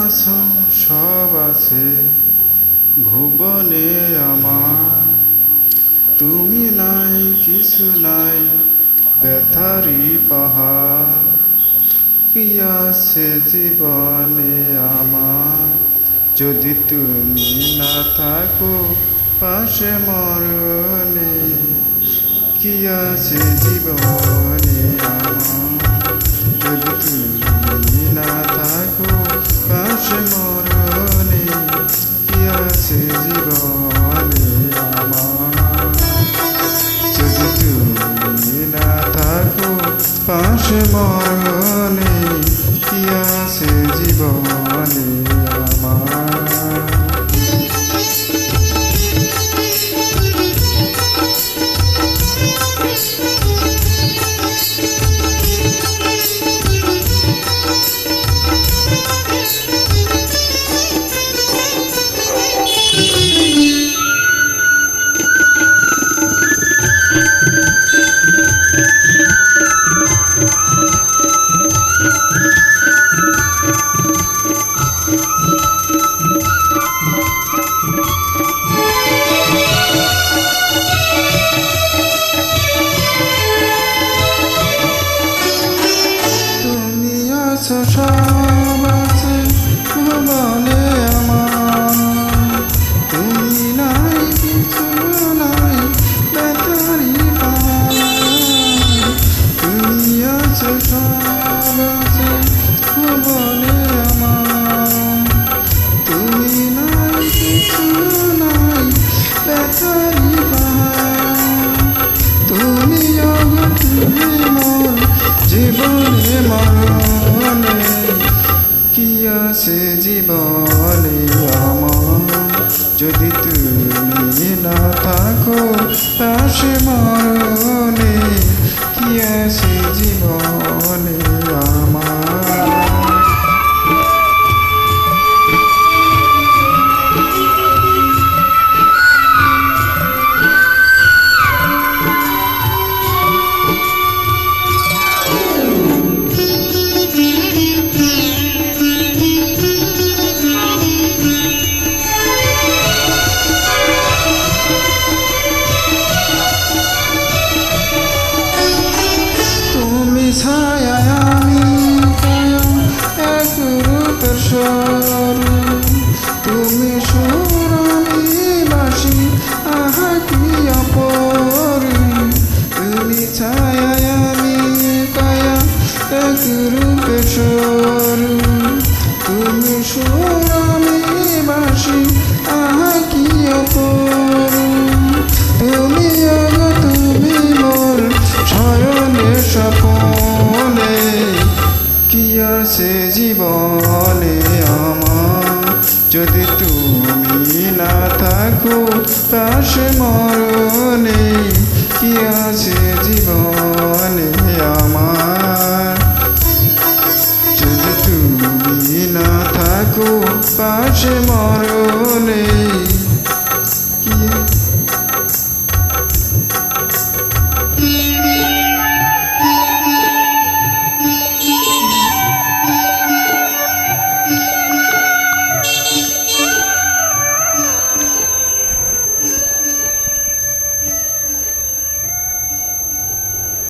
আছো সব আছে ভুবনে আমার, তুমি নাই কিছু নাই ব্যথারি পাহাড়। কি আছে জীবনে আমার যদি তুমি না থাকো পাশে মরণে? কি আছে জীবনে আমার যদি তুমি না থাকো পাশে মরণে? কি আছে জীবনে আমার যদি তুমি না থাকো পাশে মরণে? কি আছে জীবনে আমার? সব আছে ভুবনে আমার, তুমি নাই কিছু নাই ব্যথারি পাহাড়। তুমি আছো সব আছে ভুবনে আমার, তুমি নাই কিছু নাই ব্যথারি পাহাড়। তুমি তুমি মোর জীবনে মরণে। কি আছে জীবনে আমার যদি তুমি না থাকো পাশে মরণে? কি আছে জীবনে আমার? ছায়া আমি কায়া এক রূপের স্বরূপ, তুমি সুর আমি বাসি আহা কি অপরূপ। তুমি ছায়া আমি কায়া এক রূপের স্বরূপ, তুমি সুর আমি বাসি আহা কি অপরূপ। তুমি তুমি মোর শয়নে স্বপনে। কি আছে জীবনে আমার যদি তুমি না থাকো পাশে মরণে? কি আছে জীবনে আমার যদি তুমি না থাকো পাশে মরণে?